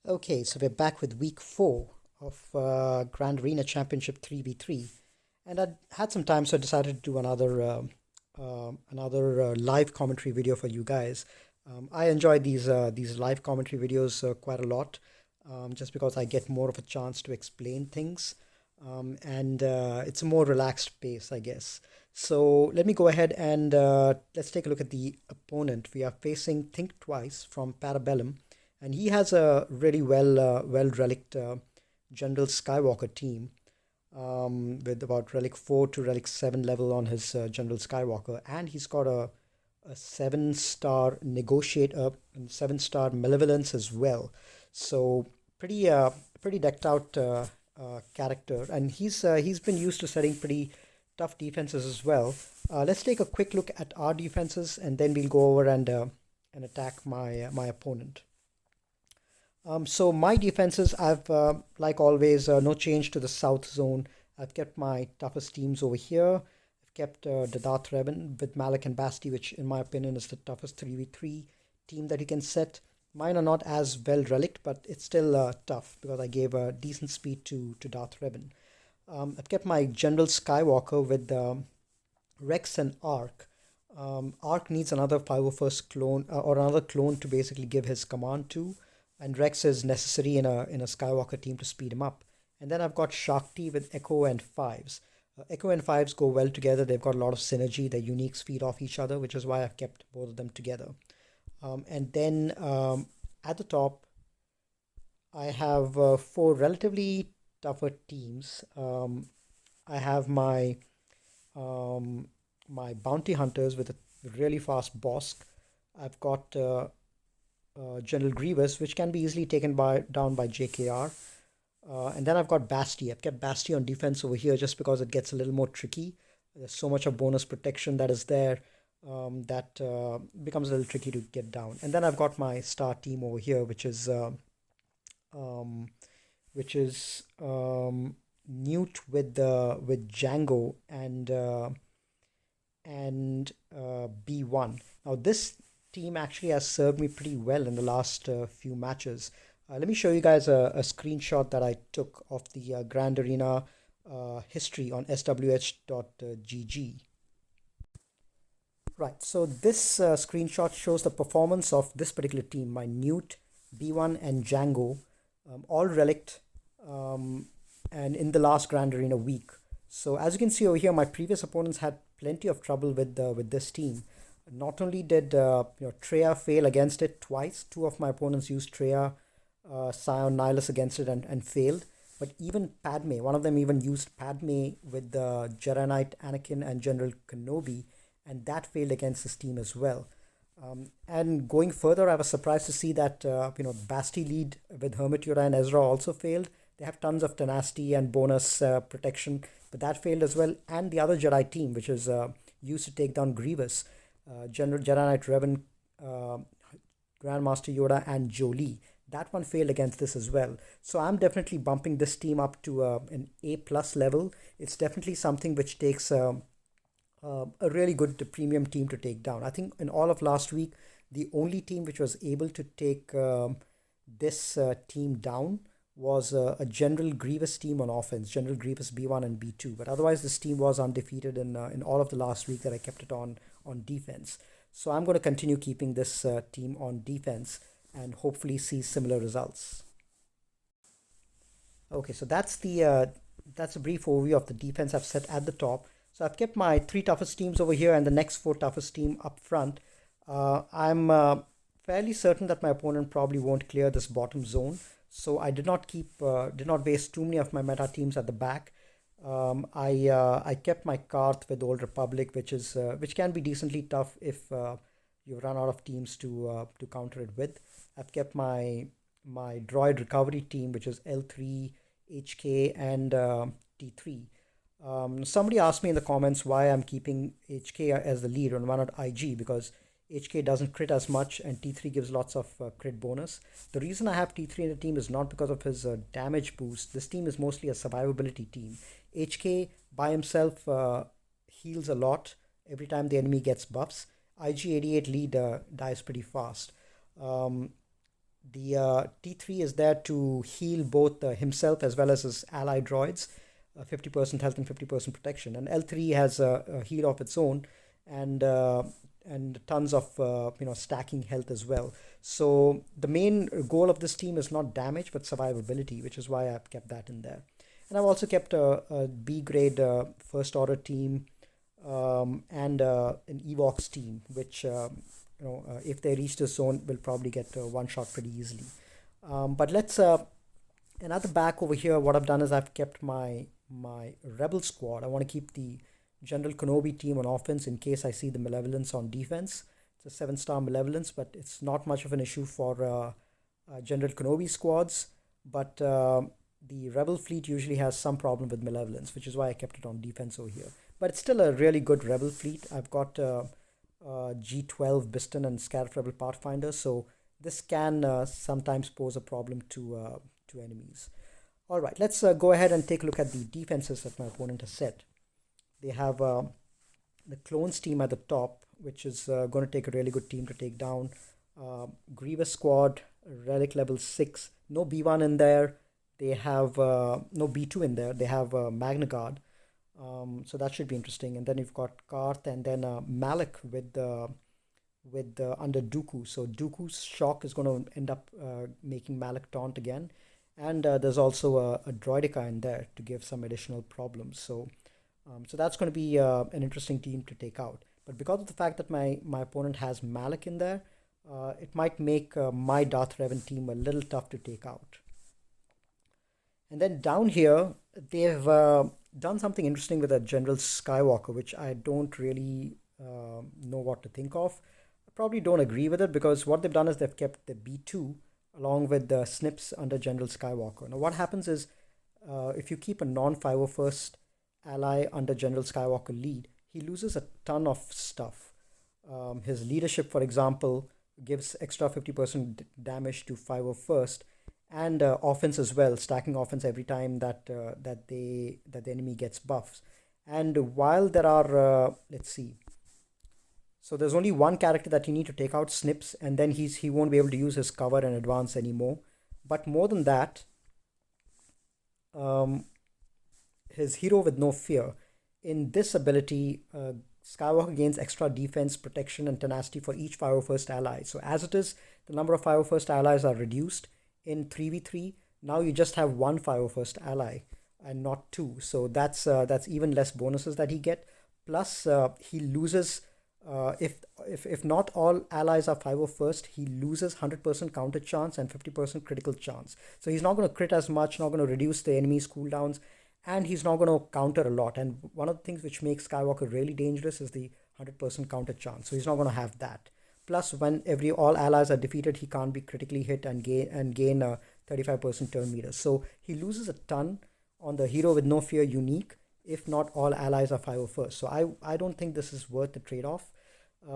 Okay, so we're back with week 4 of Grand Arena Championship 3v3, and I had some time, so I decided to do another live commentary video for you guys. I enjoy these live commentary videos quite a lot, just because I get more of a chance to explain things, and it's a more relaxed pace, I guess. So let me go ahead and let's take a look at the opponent. We are facing Think Twice from Parabellum, and he has a really well reliced General Skywalker team, with about Relic 4 to Relic 7 level on his General Skywalker, and he's got a 7-star Negotiator and 7-star Malevolence as well. So pretty decked out character, and he's been used to setting pretty tough defenses as well. Let's take a quick look at our defenses, and then we'll go over and attack my opponent. So my defenses, I've like always, no change to the south zone. I've kept my toughest teams over here. I've kept the Darth Revan with Malak and Basti, which in my opinion is the toughest 3v3 team that you can set. Mine are not as well relict, but it's still tough because I gave a decent speed to Darth Revan. I've kept my General Skywalker with Rex and Ark. Ark needs another 501st clone, or another clone to basically give his command to, and Rex is necessary in a Skywalker team to speed him up. And then I've got Shakti with Echo and Fives. Echo and Fives go well together. They've got a lot of synergy. Their uniques feed off each other, which is why I've kept both of them together. And then at the top, I have 4 relatively tougher teams. I have my bounty hunters with a really fast Bosk. I've got General Grievous, which can be easily taken down by JKR. And then I've got Basti. I've kept Basti on defense over here just because it gets a little more tricky. There's so much of bonus protection that is there, that becomes a little tricky to get down. And then I've got my star team over here, um, Newt with Django and B1. Now this team actually has served me pretty well in the last few matches. Let me show you guys a screenshot that I took of the Grand Arena history on swh.gg. Right, so this screenshot shows the performance of this particular team, my Newt, B1 and Django, all relict, and in the last Grand Arena week. So as you can see over here, my previous opponents had plenty of trouble with this team. Not only did Treya fail against it twice, 2 of my opponents used Treya, Scion, Nihilus against it and failed. But even Padme, one of them even used Padme with the Jedi Knight Anakin and General Kenobi, and that failed against this team as well. And going further, I was surprised to see that Basti lead with Hermit Yoda and Ezra also failed. They have tons of tenacity and bonus protection, but that failed as well. And the other Jedi team, which is used to take down Grievous, General Jedi Knight Revan, Grandmaster Yoda, and Jolie. That one failed against this as well. So I'm definitely bumping this team up to an A plus level. It's definitely something which takes a really good premium team to take down. I think in all of last week, the only team which was able to take this team down was a General Grievous team on offense, General Grievous B1 and B2. But otherwise, this team was undefeated in all of the last week that I kept it on defense. So I'm going to continue keeping this team on defense and hopefully see similar results. Okay, so that's a brief overview of the defense I've set at the top. So I've kept my 3 toughest teams over here and the next 4 toughest team up front. I'm fairly certain that my opponent probably won't clear this bottom zone, so I did not waste too many of my meta teams at the back. I kept my Karth with Old Republic, which can be decently tough if you run out of teams to counter it with. I've kept my Droid Recovery team, which is L3, HK, and T3. Somebody asked me in the comments why I'm keeping HK as the lead and why not IG, because HK doesn't crit as much and T3 gives lots of crit bonus. The reason I have T3 in the team is not because of his damage boost. This team is mostly a survivability team. HK by himself heals a lot every time the enemy gets buffs. IG88 lead dies pretty fast. The T3 is there to heal both himself as well as his ally droids, 50% health and 50% protection. And L3 has a heal of its own, and tons of stacking health as well. So the main goal of this team is not damage but survivability, which is why I've kept that in there. And I've also kept a B grade first order team, and an Ewoks team, which if they reach the zone, will probably get one shot pretty easily. But let's another back over here. What I've done is I've kept my rebel squad. I want to keep the General Kenobi team on offense in case I see the malevolence on defense. It's a 7-star malevolence, but it's not much of an issue for General Kenobi squads. But the rebel fleet usually has some problem with malevolence, which is why I kept it on defense over here. But it's still a really good rebel fleet. I've got G12 Biston and Scarab Rebel Pathfinder, so this can sometimes pose a problem to enemies. All right, let's go ahead and take a look at the defenses that my opponent has set. They have the clones team at the top, which is going to take a really good team to take down. Grievous squad, relic level 6, no B1 in there. They have no B2 in there. They have Magna Guard. So that should be interesting. And then you've got Karth and then Malak with under Dooku. So Dooku's shock is going to end up making Malak taunt again. And there's also a Droidica in there to give some additional problems. So that's going to be an interesting team to take out. But because of the fact that my opponent has Malak in there, it might make my Darth Revan team a little tough to take out. And then down here, they've done something interesting with a General Skywalker, which I don't really know what to think of. I probably don't agree with it, because what they've done is they've kept the B2 along with the snips under General Skywalker. Now what happens is, if you keep a non-501st ally under General Skywalker lead, he loses a ton of stuff. His leadership, for example, gives extra 50% damage to 501st, and offense as well, stacking offense every time that the enemy gets buffs. And while there are let's see, so there's only one character that you need to take out, Snips, and then he won't be able to use his cover and advance anymore. But more than that, his Hero with No Fear, in this ability, Skywalker gains extra defense, protection, and tenacity for each 501st ally. So as it is, the number of 501st allies are reduced. In 3v3, now you just have one 501st ally and not two. So that's even less bonuses that he get. Plus, he loses, if not all allies are 501st, he loses 100% counter chance and 50% critical chance. So he's not going to crit as much, not going to reduce the enemy's cooldowns, and he's not going to counter a lot. And one of the things which makes Skywalker really dangerous is the 100% counter chance. So he's not going to have that. Plus, when all allies are defeated, he can't be critically hit and gain a 35% turn meter. So he loses a ton on the Hero with No Fear unique, if not all allies are 501st. So I don't think this is worth the trade-off.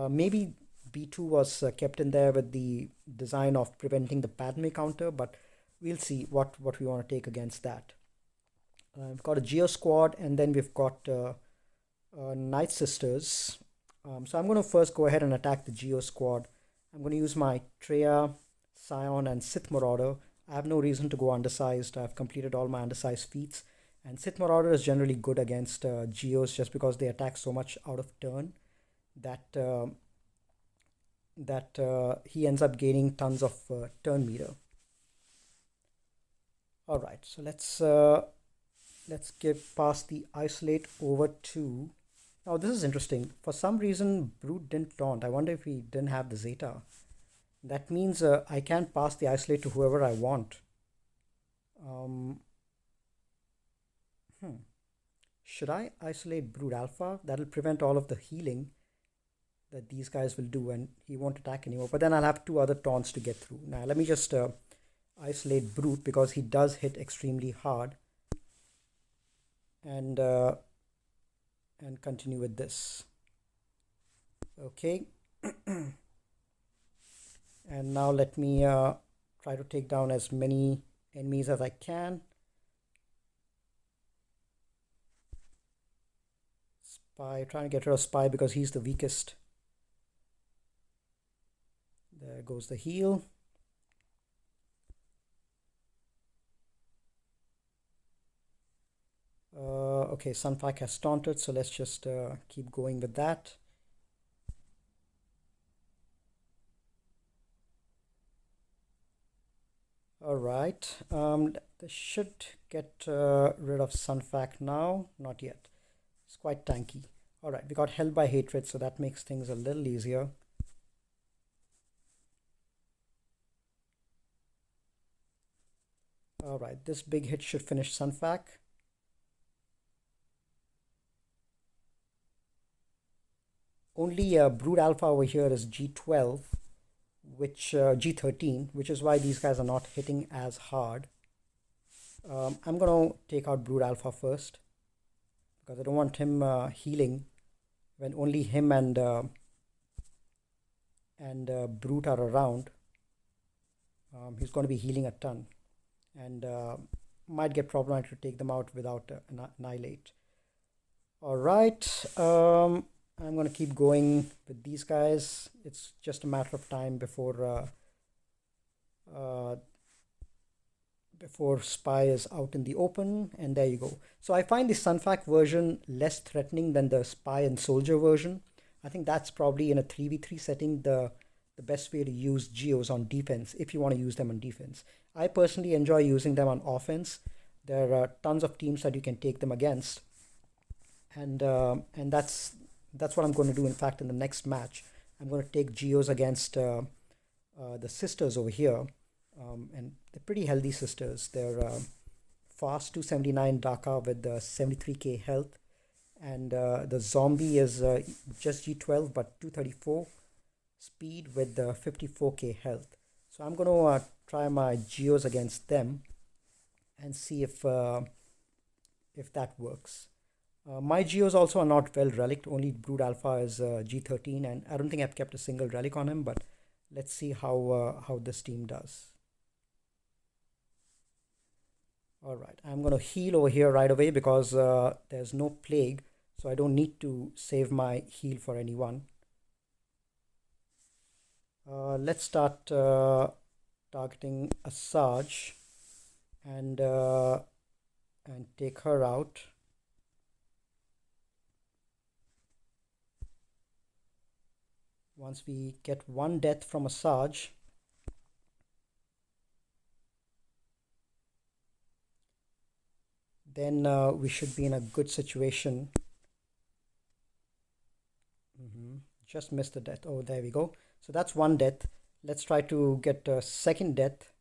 Maybe B2 was kept in there with the design of preventing the Padme counter, but we'll see what we want to take against that. We've got a Geo squad, and then we've got Nightsisters. So I'm going to first go ahead and attack the Geo squad. I'm going to use my Treya, Scion, and Sith Marauder. I have no reason to go undersized. I've completed all my undersized feats. And Sith Marauder is generally good against Geos, just because they attack so much out of turn that he ends up gaining tons of turn meter. All right, so let's pass the isolate over to. Now this is interesting. For some reason, Brute didn't taunt. I wonder if he didn't have the Zeta. That means I can pass the isolate to whoever I want. Should I isolate Brood Alpha? That'll prevent all of the healing that these guys will do, and he won't attack anymore. But then I'll have two other taunts to get through. Now let me just isolate Brute, because he does hit extremely hard. And continue with this. Okay. And now let me try to take down as many enemies as I can. Spy, trying to get rid of Spy because he's the weakest. There goes the heal. Okay, Sunfac has taunted, so let's just keep going with that. All right, this should get rid of Sunfac now. Not yet. It's quite tanky. All right, we got held by hatred, so that makes things a little easier. All right, this big hit should finish Sunfac. Only Brood Alpha over here is G12, which G13, which is why these guys are not hitting as hard. I'm gonna take out Brood Alpha first because I don't want him healing when only him and Brute are around. He's going to be healing a ton and might get problematic to take them out without Annihilate. All right, I'm going to keep going with these guys. It's just a matter of time before Spy is out in the open, and there you go. So I find the Sunfac version less threatening than the Spy and Soldier version. I think that's probably in a 3v3 setting the best way to use Geos on defense if you want to use them on defense. I personally enjoy using them on offense. There are tons of teams that you can take them against, and that's what I'm going to do. In fact, in the next match, I'm going to take Geos against the sisters over here. And they're pretty healthy sisters. They're fast 279 DACA with 73k health, and the zombie is just G12 but 234 speed with 54k health. So I'm going to try my Geos against them and see if that works. My Geos also are not well relicked. Only Brood Alpha is G13, and I don't think I've kept a single relic on him. But let's see how this team does. All right, I'm going to heal over here right away because there's no plague, so I don't need to save my heal for anyone. Let's start targeting Asajj and take her out. Once we get one death from Asajj, then we should be in a good situation. Just missed the death. Oh, there we go. So that's one death. Let's try to get a second death.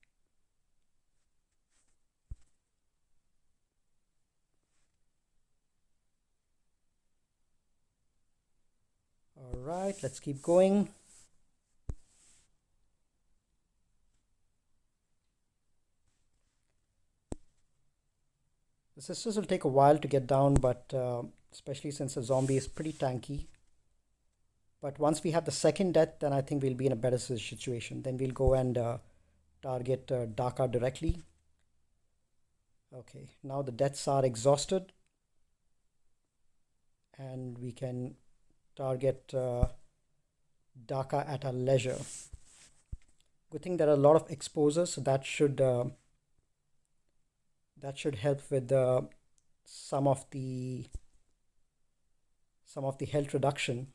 All right, let's keep going. The sisters will take a while to get down, but especially since the zombie is pretty tanky. But once we have the second death, then I think we'll be in a better situation. Then we'll go and target DACA directly. Okay, now the deaths are exhausted. And we can target DACA at our leisure. Good thing there are a lot of exposures, so that should help with some of the health reduction.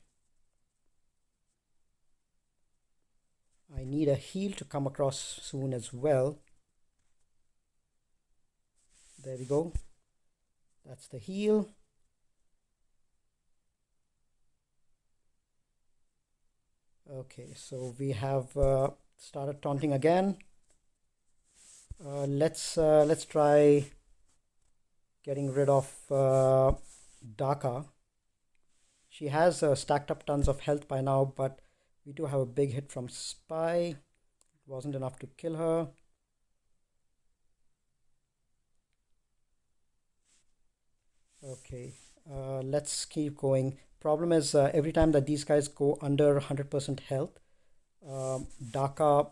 I need a heal to come across soon as well. There we go. That's the heal. Okay, so we have started taunting again. Let's try getting rid of DACA. She has stacked up tons of health by now, but we do have a big hit from Spy. It wasn't enough to kill her. Okay, let's keep going. Problem is every time that these guys go under 100% health, DACA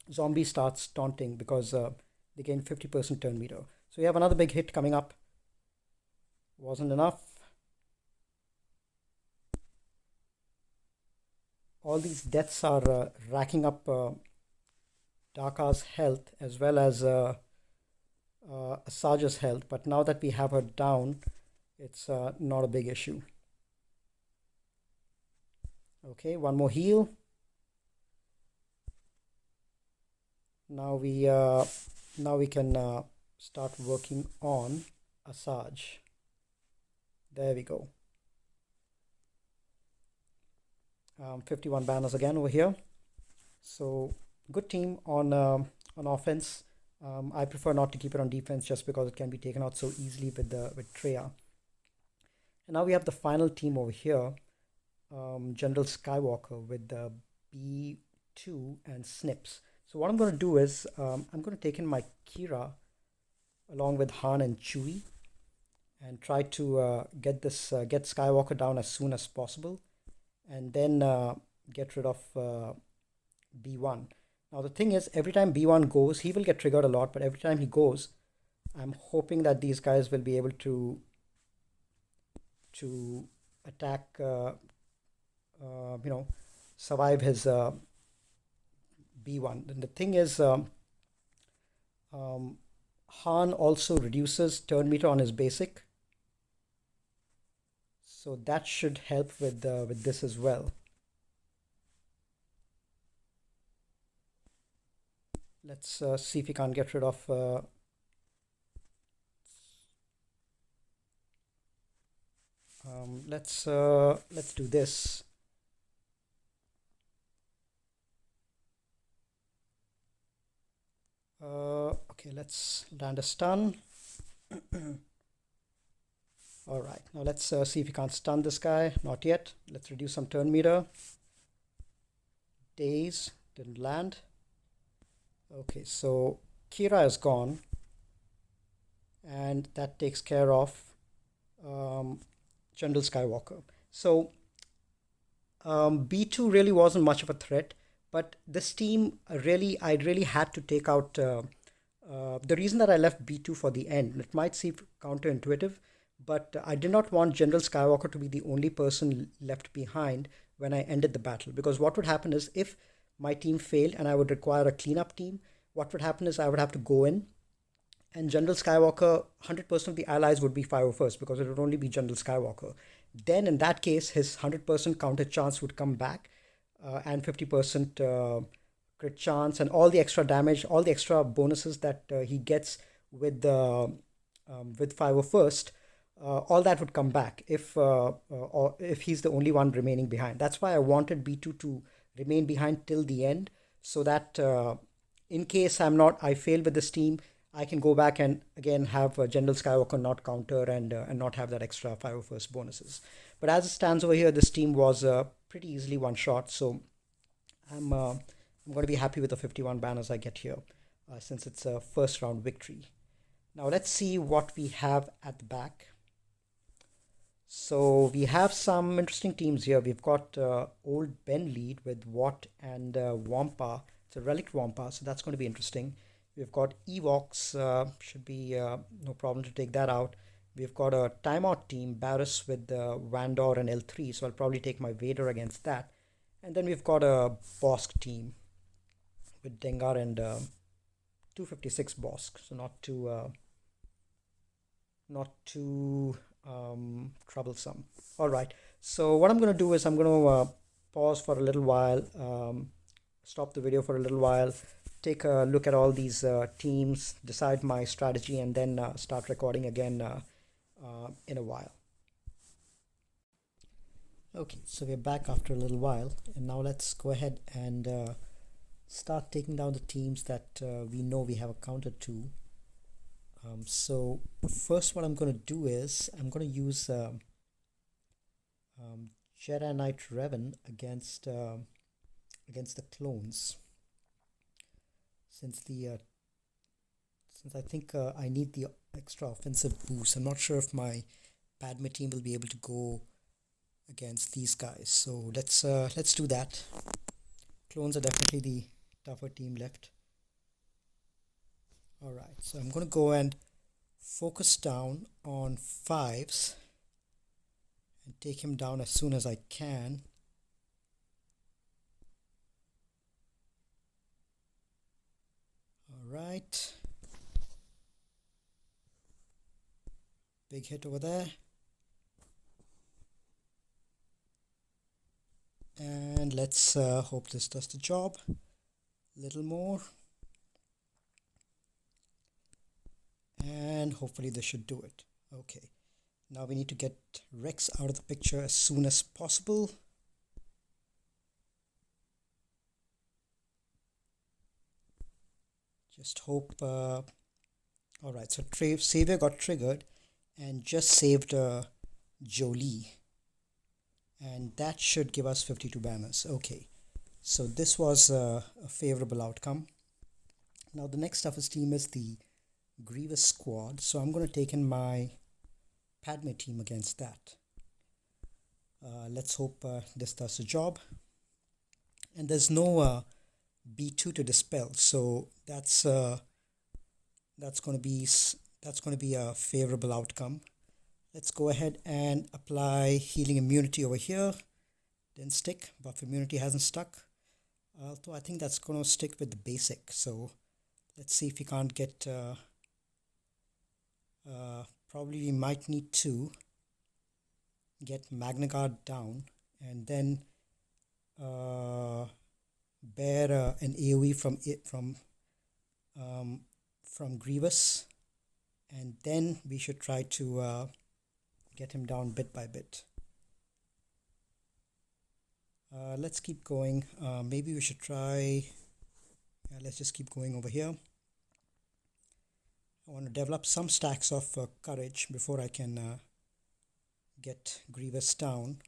zombie starts taunting because they gain 50% turn meter. So we have another big hit coming up. Wasn't enough. All these deaths are racking up DACA's health as well as Asaja's health, but now that we have her down, it's not a big issue. Okay, one more heal. Now we can start working on Asaj. There we go. 51 banners again over here. So good team on offense. I prefer not to keep it on defense just because it can be taken out so easily with Treya. And now we have the final team over here, General Skywalker with the B2 and Snips. So what I'm going to do is I'm going to take in my Kira along with Han and Chewie and try to get Skywalker down as soon as possible, and then get rid of B1. Now the thing is, every time B1 goes, he will get triggered a lot, but every time he goes, I'm hoping that these guys will be able to attack, survive his B1. And the thing is, Han also reduces turn meter on his basic, so that should help with this as well. Let's see if we can't get rid of let's do this. Okay, let's land a stun. All right, now let's see if we can't stun this guy. Not yet. Let's reduce some turn meter. Daze didn't land. Okay, so Kira is gone, and that takes care of General Skywalker. So B2 really wasn't much of a threat, but this team I really had to take out. The reason that I left B2 for the end, it might seem counterintuitive, but I did not want General Skywalker to be the only person left behind when I ended the battle, because what would happen is, if my team failed and I would require a cleanup team, what would happen is I would have to go in, and General Skywalker, 100% of the allies would be 501st because it would only be General Skywalker. Then in that case, his 100% counter chance would come back, and 50% crit chance, and all the extra damage, all the extra bonuses that he gets with 501st, all that would come back if he's the only one remaining behind. That's why I wanted B2 to remain behind till the end, so that in case I fail with this team, I can go back and again have General Skywalker not counter and not have that extra 501st bonuses. But as it stands over here, this team was pretty easily one shot, so I'm going to be happy with the 51 banners I get here, since it's a first round victory. Now let's see what we have at the back. So we have some interesting teams here. We've got Old Ben lead with Watt and Wampa. It's a relic Wampa, so that's going to be interesting. We've got Ewoks, should be no problem to take that out. We've got a timeout team, Barris with Vandor and L3, so I'll probably take my Vader against that. And then we've got a Bosk team with Dengar and 256 Bosk, so not too troublesome. All right, so what I'm going to do is I'm going to pause for a little while, stop the video for a little while, take a look at all these teams, decide my strategy, and then start recording again in a while. Okay, so we're back after a little while, and now let's go ahead and start taking down the teams that we know we have a counter to. So first, what I'm going to do is I'm going to use Jedi Knight Revan against the clones, since I think I need the extra offensive boost. I'm not sure if my Padme team will be able to go against these guys, so let's do that. Clones are definitely the tougher team left. Alright, so I'm going to go and focus down on 5s and take him down as soon as I can. Alright. Big hit over there. And let's hope this does the job. Little more. And hopefully this should do it. Okay. Now we need to get Rex out of the picture as soon as possible. Just hope. Alright, so Savior got triggered and just saved Jolie. And that should give us 52 banners. Okay, so this was a favorable outcome. Now the next toughest team is the Grievous squad. So I'm going to take in my Padme team against that. Let's hope this does the job. And there's no B2 to dispel, so that's going to be a favorable outcome. Let's go ahead and apply healing immunity over here. Didn't stick. Buff immunity hasn't stuck. Although I think that's going to stick with the basic. So let's see if we can't get... probably we might need to get Magna Guard down and then bear an AoE from Grievous, and then we should try to get him down bit by bit. Let's keep going. Maybe we should try... let's just keep going over here. I want to develop some stacks of courage before I can get Grievous down.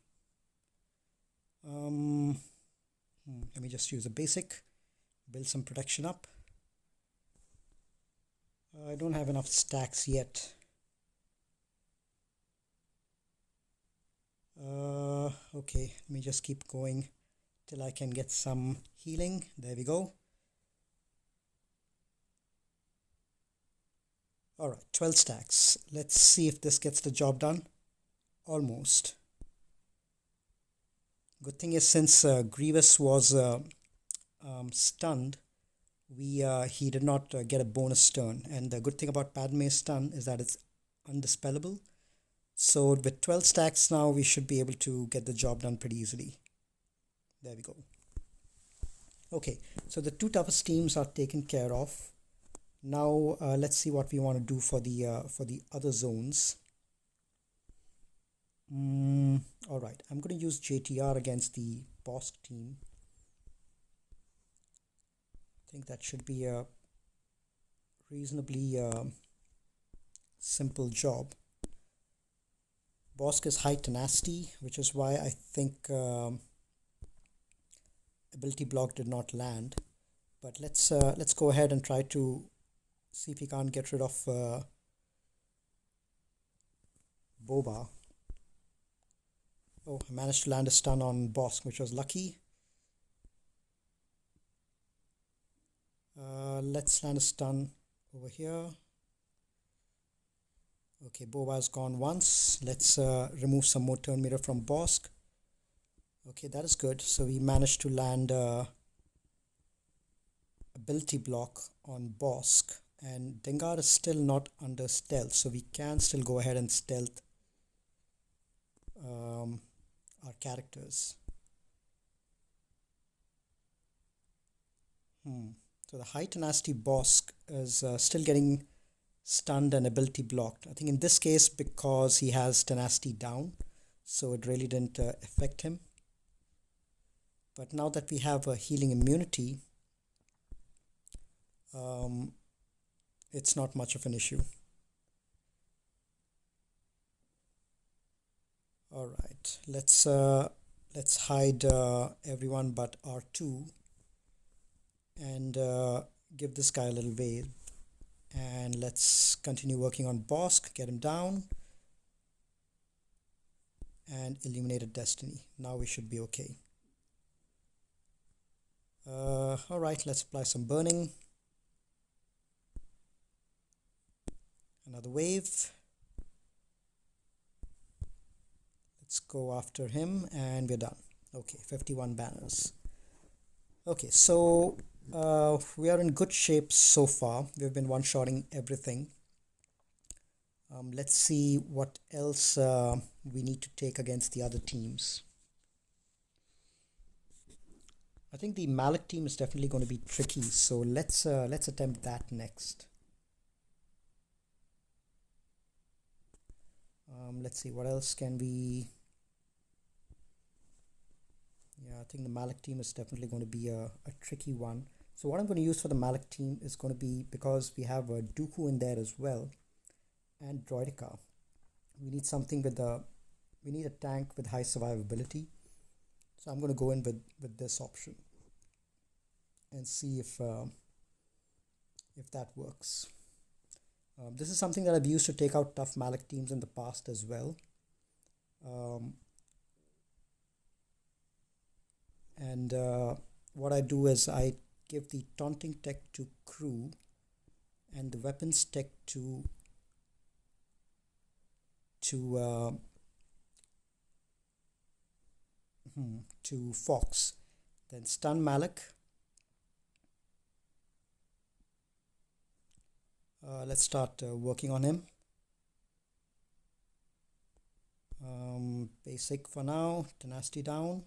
Let me just use a basic, build some protection up. I don't have enough stacks yet. Okay, let me just keep going till I can get some healing. There we go. Alright, 12 stacks. Let's see if this gets the job done. Almost. Good thing is, since Grievous was stunned, he did not get a bonus turn. And the good thing about Padme's stun is that it's undispellable. So with 12 stacks now, we should be able to get the job done pretty easily. There we go. Okay, so the two toughest teams are taken care of. Now let's see what we want to do for the other zones. All right, I'm going to use JTR against the boss team. I think that should be a reasonably simple job. Bosk is high tenacity, which is why I think ability block did not land. But let's go ahead and try to see if we can't get rid of Boba. Oh, I managed to land a stun on Bosk, which was lucky. Let's land a stun over here. Okay, Boba's gone once. Let's remove some more turn meter from Bosk. Okay, that is good. So we managed to land ability block on Bosk. And Dengar is still not under stealth, so we can still go ahead and stealth our characters. So the high tenacity Bosk is still getting stunned and ability blocked. I think in this case, because he has tenacity down, so it really didn't affect him. But now that we have a healing immunity, it's not much of an issue. All right, let's hide everyone but R2 and give this guy a little wave. And let's continue working on Bosk, get him down, and Illuminated Destiny. Now we should be okay. All right, let's apply some burning. Another wave. Let's go after him, and we're done. Okay, 51 banners. Okay, so we are in good shape so far. We've been one-shotting everything. Let's see what else we need to take against the other teams. I think the Malak team is definitely going to be tricky, so let's attempt that next. Let's see what else can we. Yeah, I think the Malak team is definitely going to be a tricky one. So what I'm going to use for the Malak team is going to be, because we have a Dooku in there as well, and Droideka. We need something with we need a tank with high survivability. So I'm going to go in with this option and see if that works. This is something that I've used to take out tough Malak teams in the past as well. And what I do is I give the taunting tech to crew and the weapons tech to Fox. Then stun Malak. Let's start working on him. Basic for now. Tenacity down.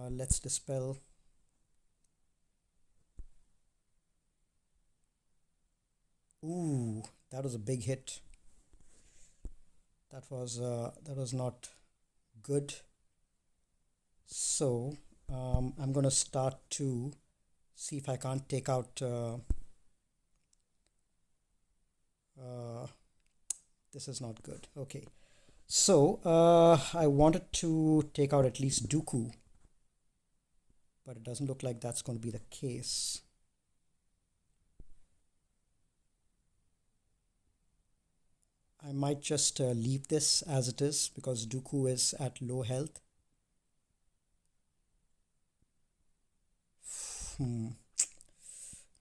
Let's dispel. Ooh, that was a big hit. That was not good. So I'm gonna start to see if I can't take out. This is not good. Okay, so I wanted to take out at least Dooku, but it doesn't look like that's going to be the case. I might just leave this as it is because Dooku is at low health.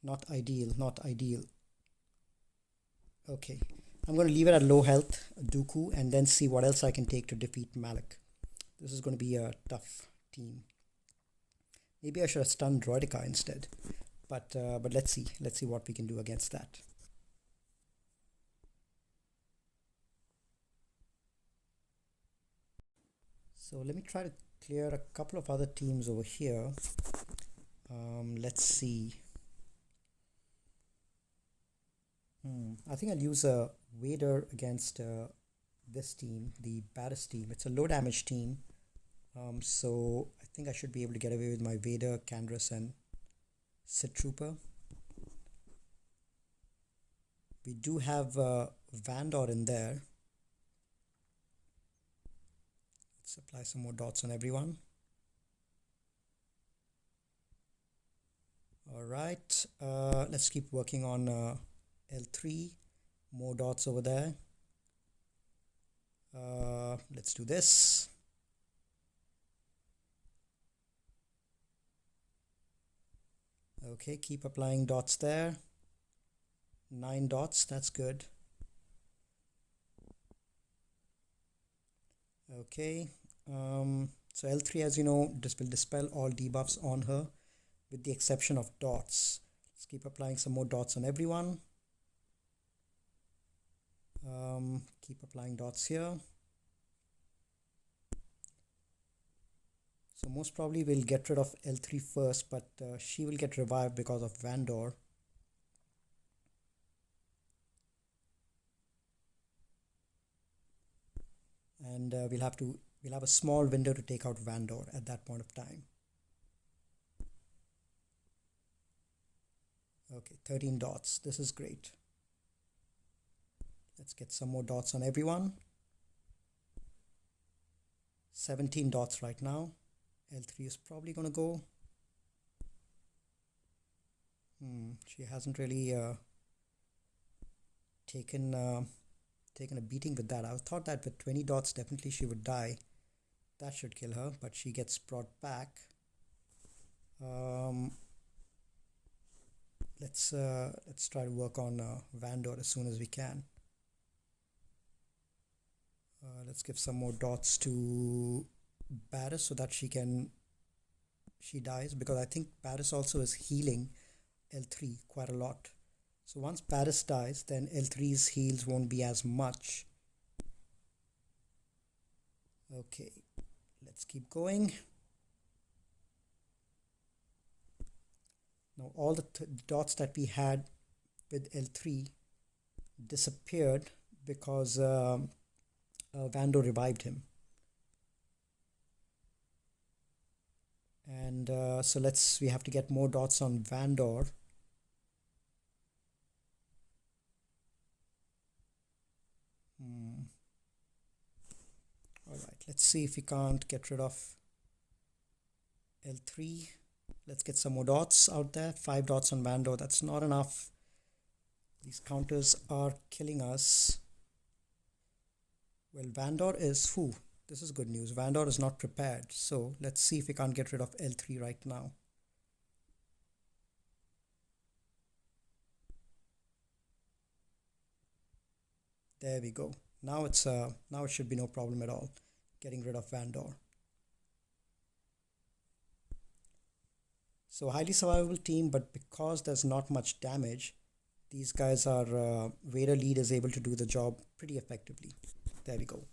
Not ideal, not ideal. Okay, I'm going to leave it at low health, Dooku, and then see what else I can take to defeat Malak. This is going to be a tough team. Maybe I should have stunned Droideka instead, but let's see what we can do against that. So let me try to clear a couple of other teams over here. Let's see. I think I'll use a Vader against this team, the baddest team. It's a low damage team. So I think I should be able to get away with my Vader, Candrass, and Sith Trooper. We do have Vandor in there. Let's apply some more dots on everyone. Alright, let's keep working on L3. More dots over there. Let's do this. Okay, keep applying dots there. 9 dots, that's good. Okay, so L3, as you know, this will dispel all debuffs on her with the exception of dots. Let's keep applying some more dots on everyone. Keep applying dots here. So most probably we'll get rid of L3 first, but she will get revived because of Vandor. And we'll have a small window to take out Vandor at that point of time. Okay, 13 dots. This is great. Let's get some more dots on everyone. 17 dots right now. L3 is probably going to go. She hasn't really taken a beating with that. I thought that with 20 dots definitely she would die. That should kill her, but she gets brought back. Let's try to work on Vandor as soon as we can. Let's give some more dots to Barris so that she dies, because I think Barris also is healing L3 quite a lot. So once Paris dies, then L3's heals won't be as much. Okay, let's keep going. Now all the dots that we had with L3 disappeared because Vandor revived him. And so we have to get more dots on Vandor. All right, let's see if we can't get rid of L3. Let's get some more dots out there. 5 dots on Vandor. That's not enough. These counters are killing us. Well, Vandor is... this is good news. Vandor is not prepared. So let's see if we can't get rid of L3 right now. There we go. Now it should be no problem at all getting rid of Vandor. So highly survivable team, but because there's not much damage, these guys are Vader lead is able to do the job pretty effectively. There we go.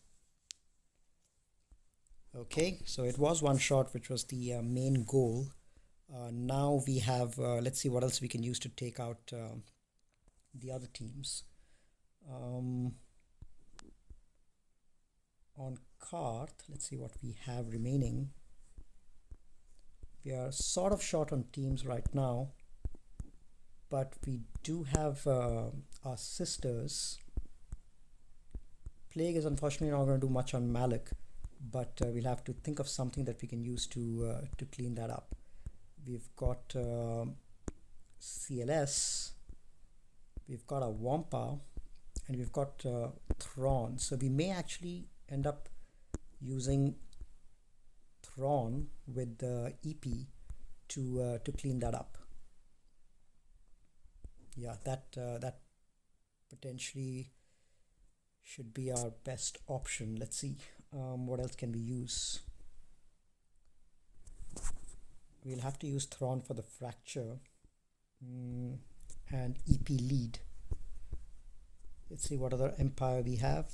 Okay, so it was one shot, which was the main goal. Now we have, let's see what else we can use to take out the other teams. On Karth, let's see what we have remaining. We are sort of short on teams right now, but we do have our sisters. Plague is unfortunately not going to do much on Malak, but we'll have to think of something that we can use to clean that up. We've got CLS, we've got a Wampa, and we've got Thrawn. So we may actually end up using Thrawn with the EP to clean that up. Yeah, that potentially should be our best option. Let's see what else can we use. We'll have to use Thrawn for the fracture and EP lead. Let's see what other empire we have.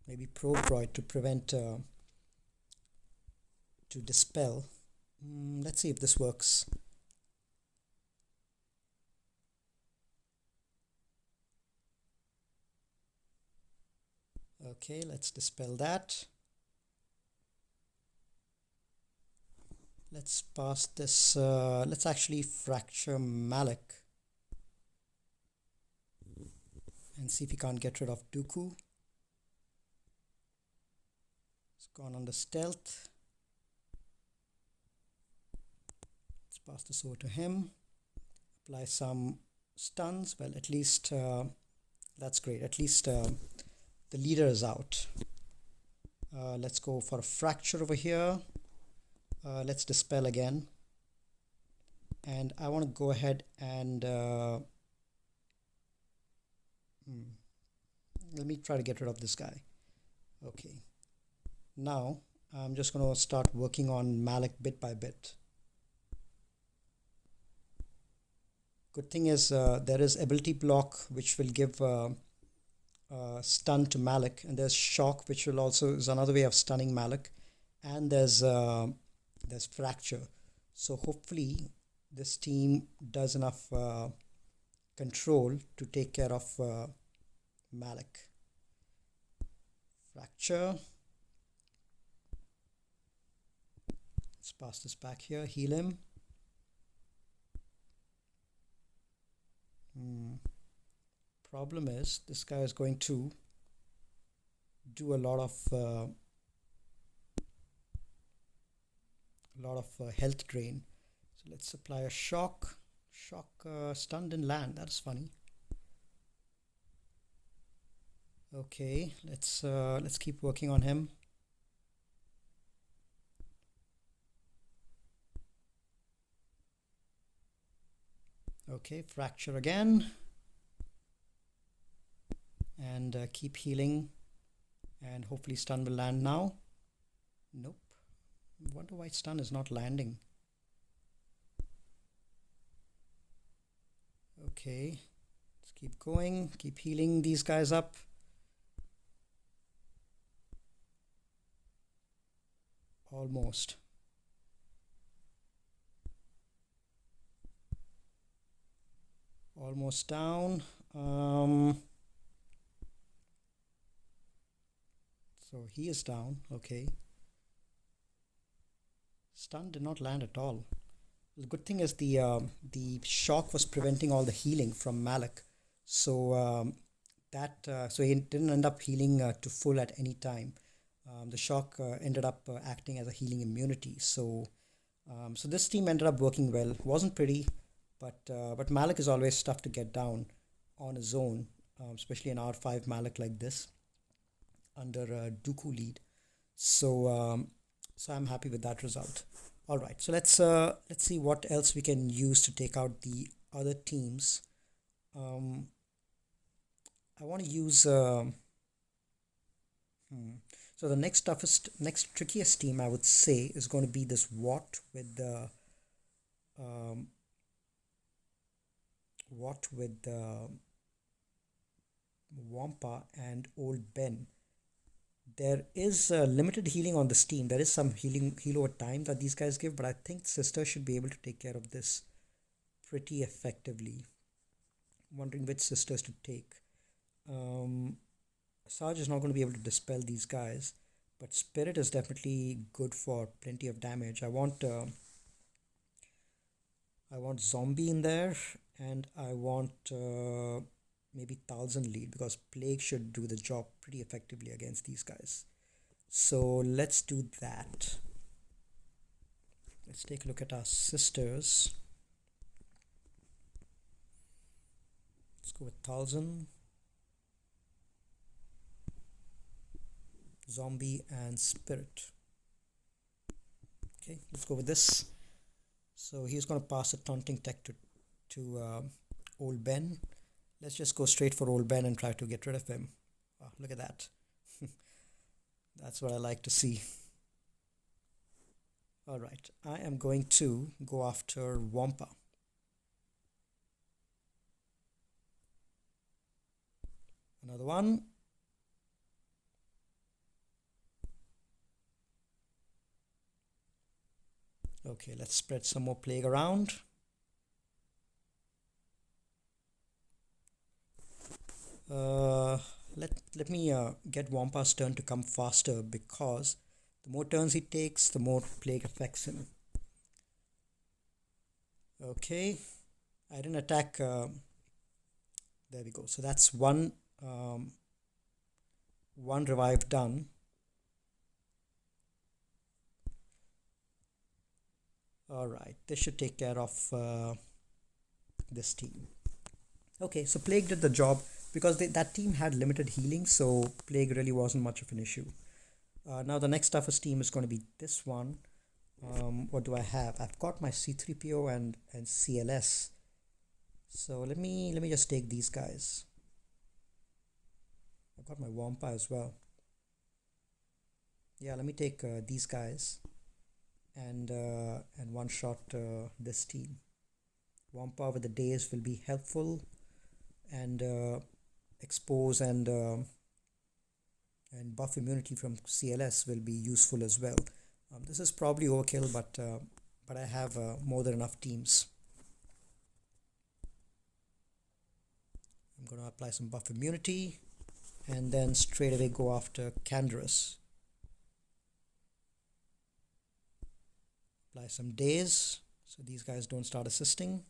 Maybe probe droid to prevent to dispel. Let's see if this works. Okay, let's dispel that. Let's pass this. Let's actually fracture Malak and see if we can't get rid of Dooku. It's gone on the stealth. Let's pass this over to him. Apply some stuns. Well, at least that's great. At least the leader is out. Let's go for a fracture over here. Let's dispel again. And I want to go ahead and let me try to get rid of this guy. Okay. Now I'm just going to start working on Malak bit by bit. Good thing is there is ability block which will give stun to Malak, and there's shock which will also is another way of stunning Malak, and there's fracture. So hopefully this team does enough control to take care of Malak. Fracture. Let's pass this back here, heal him. Problem is this guy is going to do a lot of health drain. So let's apply a shock. Stunned in land. That's funny. Okay, let's keep working on him. Okay, fracture again. And keep healing. And hopefully stun will land now. Nope. I wonder why stun is not landing. Okay, let's keep going, keep healing these guys up. Almost. Almost down. So he is down. Okay. Stun did not land at all. The good thing is the shock was preventing all the healing from Malak. So so he didn't end up healing to full at any time. The shock ended up acting as a healing immunity. So this team ended up working well. It wasn't pretty, but Malak is always tough to get down on his own, especially an R5 Malak like this under Dooku lead. So I'm happy with that result. All right, so let's see what else we can use to take out the other teams. I want to use. So the next trickiest team I would say is going to be this Watt with the Wampa and Old Ben. There is limited healing on this team. There is some heal over time that these guys give, but I think Sister should be able to take care of this pretty effectively. I'm wondering which sisters to take. Sarge is not going to be able to dispel these guys, but Spirit is definitely good for plenty of damage. I want Zombie in there, and I want maybe Thousand lead, because Plague should do the job pretty effectively against these guys. So let's do that. Let's take a look at our sisters. Let's go with 1000. Zombie and Spirit. Okay, let's go with this. So he's going to pass a taunting tech to Old Ben. Let's just go straight for Old Ben and try to get rid of him. Oh, look at that. That's what I like to see. Alright, I am going to go after Wampa. Another one. Okay, let's spread some more Plague around. Let me get Wampa's turn to come faster, because the more turns he takes, the more Plague affects him. Okay, I didn't attack. There we go. So that's one revive done. All right, this should take care of this team. Okay, so Plague did the job, because that team had limited healing, so Plague really wasn't much of an issue. Now the next toughest team is going to be this one. What do I have? I've got my C3PO and CLS. So let me just take these guys. I've got my Wampa as well. Yeah, let me take these guys and one shot this team. Wampa with the days will be helpful, and expose and buff immunity from CLS will be useful as well. This is probably overkill, but I have more than enough teams. I'm going to apply some buff immunity and then straight away go after Canderous. Apply some days so these guys don't start assisting.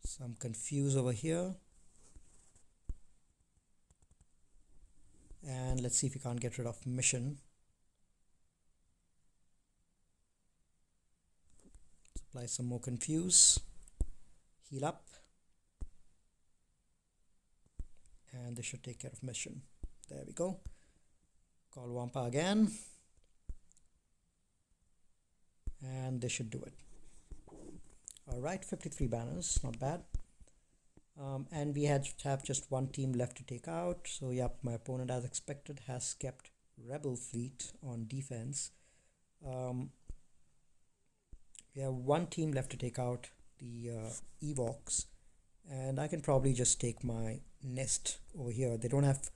Some confuse over here. And let's see if we can't get rid of mission. Let's apply some more confuse. Heal up. And this should take care of mission. There we go. Call Wampa again. And this should do it. Alright, 53 banners, not bad. And we have just one team left to take out. So yep, my opponent, as expected, has kept rebel fleet on defense. Um, we have one team left to take out, the Ewoks, and I can probably just take my nest over here. They don't have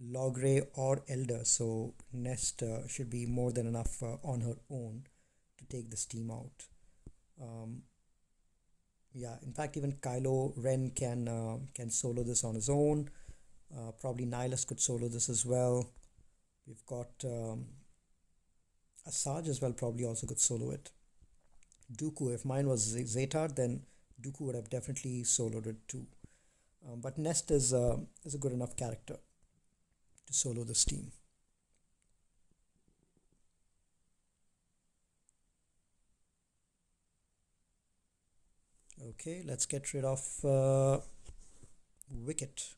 Logray or Elder, so Nest should be more than enough on her own to take this team out. Um, yeah, in fact, even Kylo Ren can solo this on his own. Probably Nihilus could solo this as well. We've got Asajj as well, probably also could solo it. Dooku, if mine was Zetar, then Dooku would have definitely soloed it too. But Nest is a good enough character to solo this team. Okay, let's get rid of Wicket.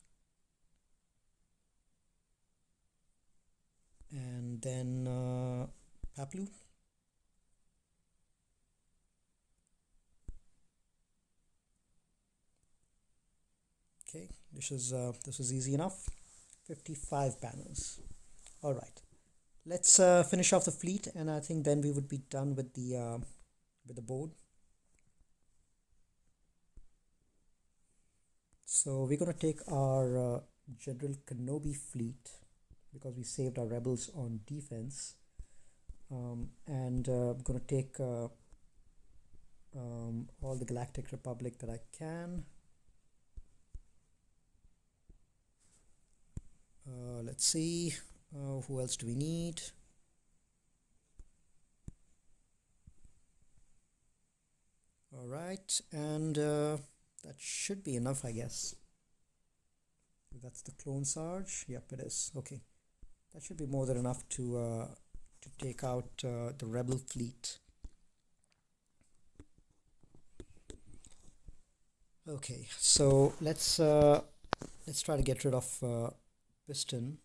And then Paplu. Okay, this was easy enough. 55 banners. All right, let's finish off the fleet, and I think then we would be done with the board. So we're gonna take our General Kenobi fleet because we saved our rebels on defense, and I'm gonna take all the Galactic Republic that I can. Let's see, who else do we need? All right, and that should be enough, I guess. That's the clone Sarge. Yep, it is. Okay, that should be more than enough to take out the rebel fleet. Okay, so let's try to get rid of Piston.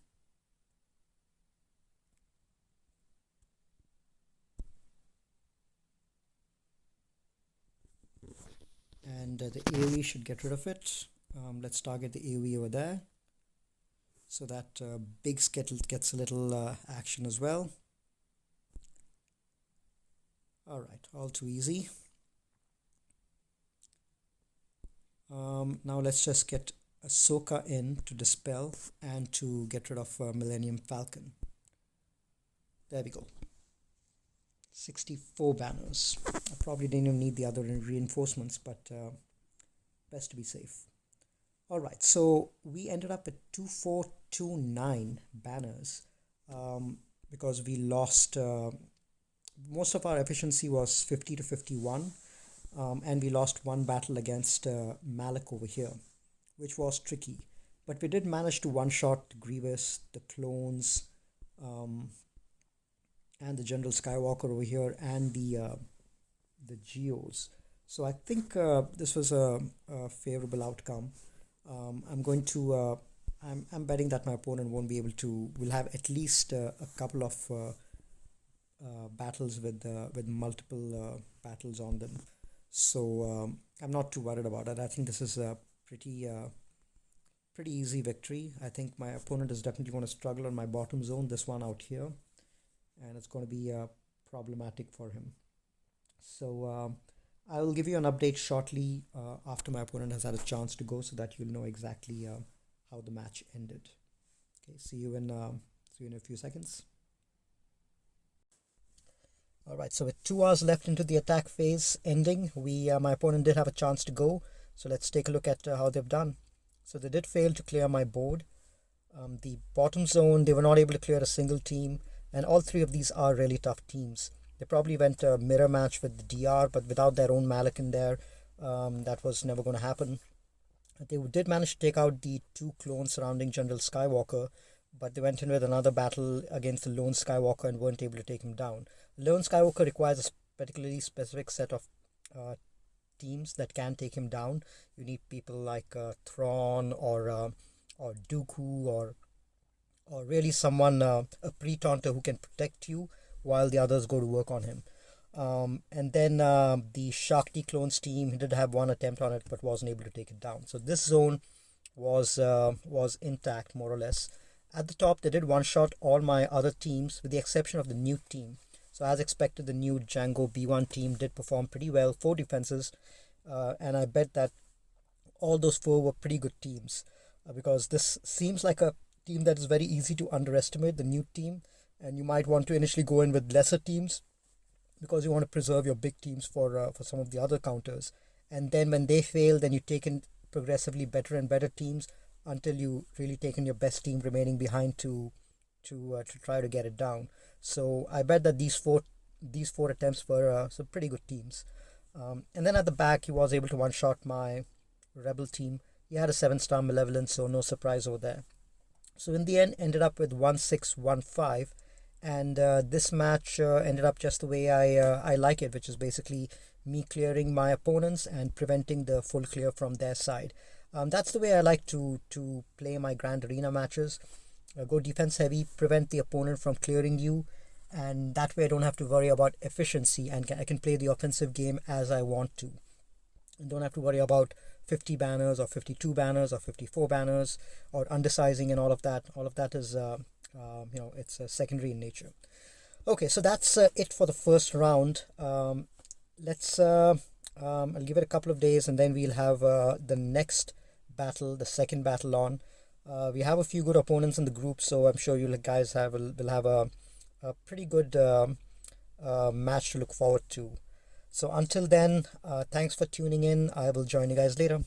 And the AoE should get rid of it. Let's target the AoE over there, so that Big Skettle gets a little action as well. Alright, all too easy. Now let's just get Ahsoka in to dispel and to get rid of Millennium Falcon. There we go. 64 banners. I probably didn't even need the other reinforcements, but best to be safe. Alright, so we ended up at 2429 banners because we lost, most of our efficiency was 50 to 51, and we lost one battle against Malak over here, which was tricky. But we did manage to one-shot Grievous, the clones, and the General Skywalker over here, and the Geos. So I think this was a favorable outcome. I'm going to I'm betting that my opponent won't be able to. Will have at least a couple of battles with multiple battles on them. So I'm not too worried about it. I think this is a pretty easy victory. I think my opponent is definitely going to struggle on my bottom zone, this one out here, and it's going to be problematic for him. So I will give you an update shortly after my opponent has had a chance to go, so that you'll know exactly how the match ended. Okay, see you in a few seconds. Alright, so with 2 hours left into the attack phase ending, my opponent did have a chance to go. So let's take a look at how they've done. So they did fail to clear my board. The bottom zone, they were not able to clear a single team, and all three of these are really tough teams. They probably went a mirror match with the DR, but without their own Malak in there, that was never going to happen. They did manage to take out the 2 clones surrounding General Skywalker, but they went in with another battle against the lone Skywalker and weren't able to take him down. The lone Skywalker requires a particularly specific set of teams that can take him down. You need people like Thrawn or Dooku or really someone, a pre-taunter who can protect you while the others go to work on him. And then the Shakti clones team, he did have one attempt on it but wasn't able to take it down. So this zone was intact more or less, At the top, they did one-shot all my other teams with the exception of the new team. So as expected, the new Django B1 team did perform pretty well, 4 defenses, and I bet that all those 4 were pretty good teams, because this seems like a team that is very easy to underestimate, the new team, and you might want to initially go in with lesser teams because you want to preserve your big teams for some of the other counters, and then when they fail, then you take in progressively better and better teams until you really take in your best team remaining behind to try to get it down. So I bet that these four attempts were some pretty good teams. And then at the back, he was able to one shot my rebel team. He had a 7-star malevolence, so no surprise over there. So in the end, ended up with 1-6-1-5, and this match ended up just the way I like it, which is basically me clearing my opponents and preventing the full clear from their side. That's the way I like to play my Grand Arena matches. Go defense heavy, prevent the opponent from clearing you, and that way I don't have to worry about efficiency, and I can play the offensive game as I want to. And don't have to worry about 50 banners or 52 banners or 54 banners or undersizing and all of that. All of that is, it's secondary in nature. Okay, so that's it for the first round. Let's I'll give it a couple of days, and then we'll have the next battle, the second battle on. We have a few good opponents in the group, so I'm sure you guys will have a pretty good match to look forward to. So until then, thanks for tuning in. I will join you guys later.